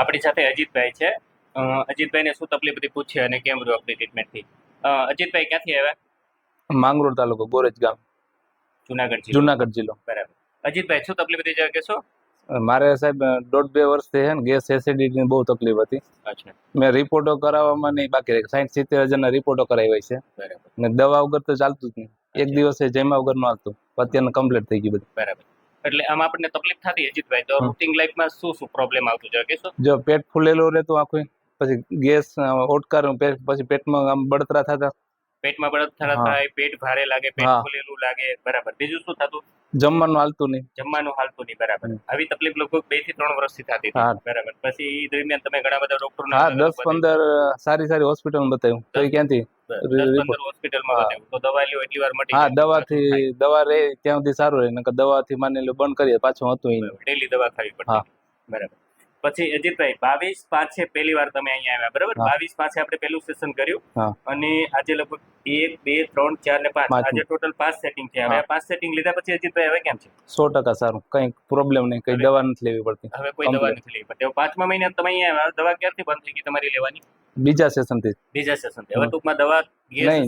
આપણી સાથે અજીતભાઈ છે. અજીતભાઈને શું તકલીફ હતી પૂછીએ અને કેમ રહ્યું આપણી ટ્રીટમેન્ટથી. અજીતભાઈ ક્યાંથી આવ્યા? માંગરોળ તાલુકો, ગોરેજ ગામ, જુનાગઢ જિલ્લો. બરાબર. અજીતભાઈ શું તકલીફ હતી જરા કહેશો? મારે સાહેબ 1.5-2 વર્ષથી છે ને ગેસ એસિડિટીની બહુ તકલીફ હતી. અચ્છા, મેં રિપોર્ટો કરાવવામાં નહીં બાકી રહી 60-70 હજારના રિપોર્ટો કરાવ્યા છે બરાબર ને દવા વગર તો ચાલતું જ નહીં. એક દિવસે જમ્યા વગર નું હાલતું. અત્યારનું કમ્પ્લીટ થઈ ગયું બધું. બરાબર. એટલે આમ આપણને તકલીફ થતી અજીતભાઈ, તો રૂટીન લાઈફમાં શું પ્રોબ્લેમ આવતું જરા કહેશો? જો પેટ ફૂલેલું રહેતું આખું, પછી ગેસ ઓટકાર, પછી પેટમાં આમ બળતરા થતા, પેટમાં બળતરા થાય, પેટ ભારે લાગે, પેટ ફૂલેલું લાગે. બરાબર. બીજું શું થતું? જમવાનું હાલતું નહીં. જમવાનું હાલતું નહીં. બરાબર. આવી તકલીફ લગભગ 2 થી 3 વર્ષથી થતી હતી. બરાબર. પછી એ દરમિયાન તમે ઘણા બધા ડોક્ટરને 10-15 સારી હોસ્પિટલમાં બતાવ્યું તો ક્યાંથી 10-15 હોસ્પિટલમાં બતાવ્યું તો દવા લ્યો એટલી વાર મટી દવાથી દવા રહે ત્યાં સુધી સારું રહે, નકર દવાથી માની લો બંધ કરીએ પાછું હતું ડેલી દવા ખાવી પડતી. બરાબર. પછી અજીતભાઈ 22/5 પહેલી વાર તમે અહીંયા આવ્યા, બરાબર? 22/5 આપણે પહેલું સેશન કર્યું અને આજે લગભગ 1, 2, 3, 4 ને 5 આજે ટોટલ 5 સેટિંગ છે. હવે 5 સેટિંગ લીધા પછી અજીતભાઈ હવે કેમ છે? 100% સારું, કઈ પ્રોબ્લેમ નહીં, કઈ દવા નથી લેવી પડતી. હવે કોઈ દવા નથી લેવી પડતી. 5મા મહિને તમે અહીંયા આવ્યા, દવા ક્યારથી બંધ થઈ ગઈ તમારી લેવાની? બીજા સેશનથી. હવે ટૂંકમાં દવા નહીં,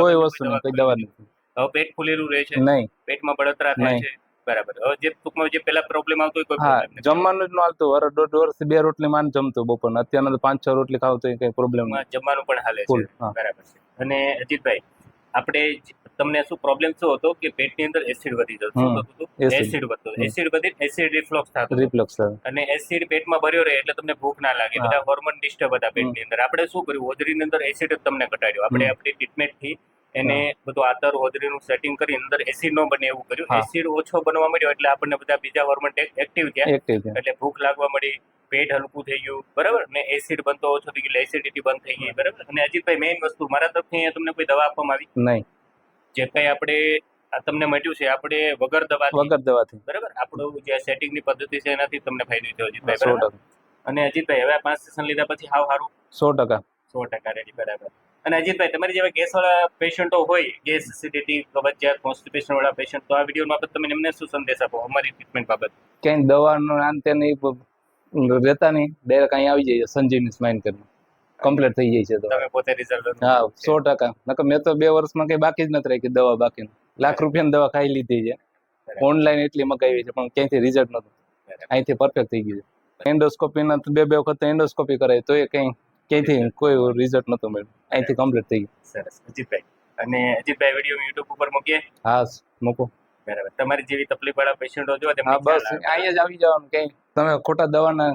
કોઈ વસ્તુ નહીં, કોઈ દવા નથી. હવે પેટ ફૂલેલું રહે છે નહીં, પેટમાં બળતરા થાય છે. બરાબર. હવે જે ટૂંકમાં જે પેલા પ્રોબ્લેમ આવતો હોય કોઈ પ્રોબ્લેમ નથી. જમવાનું જ ન હાલતું. 1.5 વર્ષથી 2 રોટલી માન જમતું બપોરના. અત્યારના તો 5-6 રોટલી ખાવ તો કઈ પ્રોબ્લેમ નહીં. જમવાનું પણ હાલે છે. બરાબર છે. અને અજીતભાઈ આપણે તમને શું પ્રોબ્લેમ શું હતો કે પેટની અંદર એસિડ વધી જતું? શું થતું હતું? એસિડ વધતું. એસિડ વધી એસિડ રિફ્લક્સ થતું. અને એસિડ પેટમાં ભર્યો રહે એટલે તમને ભૂખ ના લાગે, બધા હોર્મોન ડિસ્ટર્બ હતા પેટની અંદર. આપણે શું કર્યું? હોજરીની અંદર એસિડ જ તમને ઘટાડ્યો. આપણે આપણી ટ્રીટમેન્ટથી એને બધું આતર હોજરીનું સેટિંગ કરી અંદર એસિડ નો બને એવું કર્યું. એસિડ ઓછો બનવા મળ્યો એટલે આપણને બધા બીજા હોર્મોન એક્ટિવ થયા, એટલે ભૂખ લાગવા મળી, પેટ હલકું થઈ ગયું. બરાબર ને? એસિડ બનતો ઓછો થઈ ગયો, એસિડિટી બંધ થઈ ગઈ. બરાબર. અને અજીતભાઈ મેઇન વસ્તુ મારા તરફથી અહીંયા તમને કોઈ દવા આપવામાં આવી નહીં. જે કઈ આપણે તમને મળ્યું છે આપણે વગર દવાથી. બરાબર. આપણું જે સેટિંગની પદ્ધતિ છે એનાથી તમને ફાયદો થયો અજીતભાઈ. બરાબર. અને અજીતભાઈ હવે 5 સેશન લીધા પછી હાવ સારું? 100% રેડી. બરાબર. અને અજીતભાઈ તમારી જેવા ગેસ વાળા પેશન્ટો હોય, ગેસ એસિડિટી, કબજિયાત, કોન્સ્ટિપેશન વાળા પેશન્ટ, તો આ વિડીયો બાબત તમે એમને શું સંદેશ આપો અમારી ટ્રીટમેન્ટ બાબત? ક્યાંય દવાનો અંતે નહીં રહેતા નહીં, ડાયરેક્ટ અહીં આવી જાય સંજીવની સ્માઇલ કરીને કમ્પ્લીટ થઈ જાય છે. તમે પોતે રિઝલ્ટ? હા, 100%. નકર મેં તો 2 વર્ષમાં કઈ બાકી જ નથી રાખી દવા. બાકી લાખ રૂપિયાની દવા ખાઈ લીધી છે. ઓનલાઈન એટલી મગાવી છે પણ ક્યાંયથી રિઝલ્ટ નતું. અહીંથી પરફેક્ટ થઈ ગયું છે. એન્ડોસ્કોપીના 2 વખત એન્ડોસ્કોપી કરાય તો એ ક્યાંયથી કોઈ રિઝલ્ટ નતું મળ્યું. અહીંથી કમ્પ્લીટ થઈ ગયું. સરસ અજીતભાઈ. અને અજીતભાઈ વિડીયો યુટ્યુબ ઉપર મૂકીએ? હા, મૂકો. બરાબર. તમારી જેવી તકલીફ વાળા પેશન્ટો જો બસ અહીંયા જ આવી જવાનું. કઈ તમે ખોટા દવાના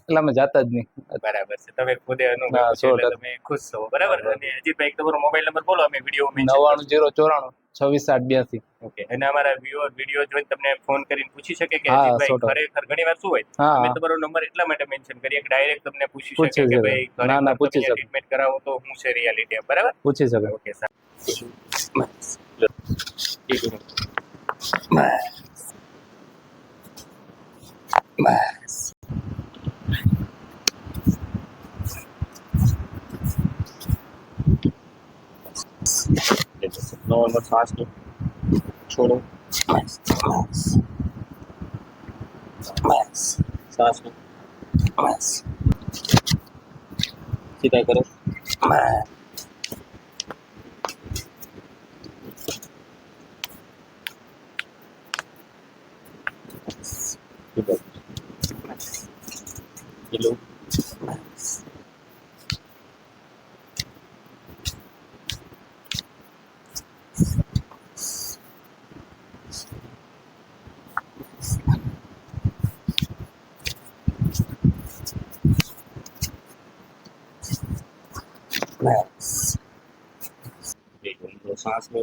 એટલામાં જાતા જ નહીં. બરાબર છે. તમે ખુદે અનુભવ છે, તમે ખુશ છો. બરાબર. અને અજીતભાઈ તમારો મોબાઈલ નંબર બોલો, અમે વિડીયો 99 094 26 882. ઓકે. અને અમારા વ્યુઅર વિડીયો જોઈને તમને ફોન કરીને પૂછી શકે કે અજીતભાઈ ખરેખર ઘણી વાર શું હોય અમે તમારો નંબર એટલા માટે મેન્શન કરીએ કે ડાયરેક્ટ તમને પૂછી શકે કે ભાઈ પૂછી શકે ટ્રીટમેન્ટ કરાવો તો હું છે રિયાલિટી. બરાબર. પૂછી શકે. Okay sir. नॉर्मल सांस लो, छोड़ो, सांस लो, सीधा करो, लो, सांस लो,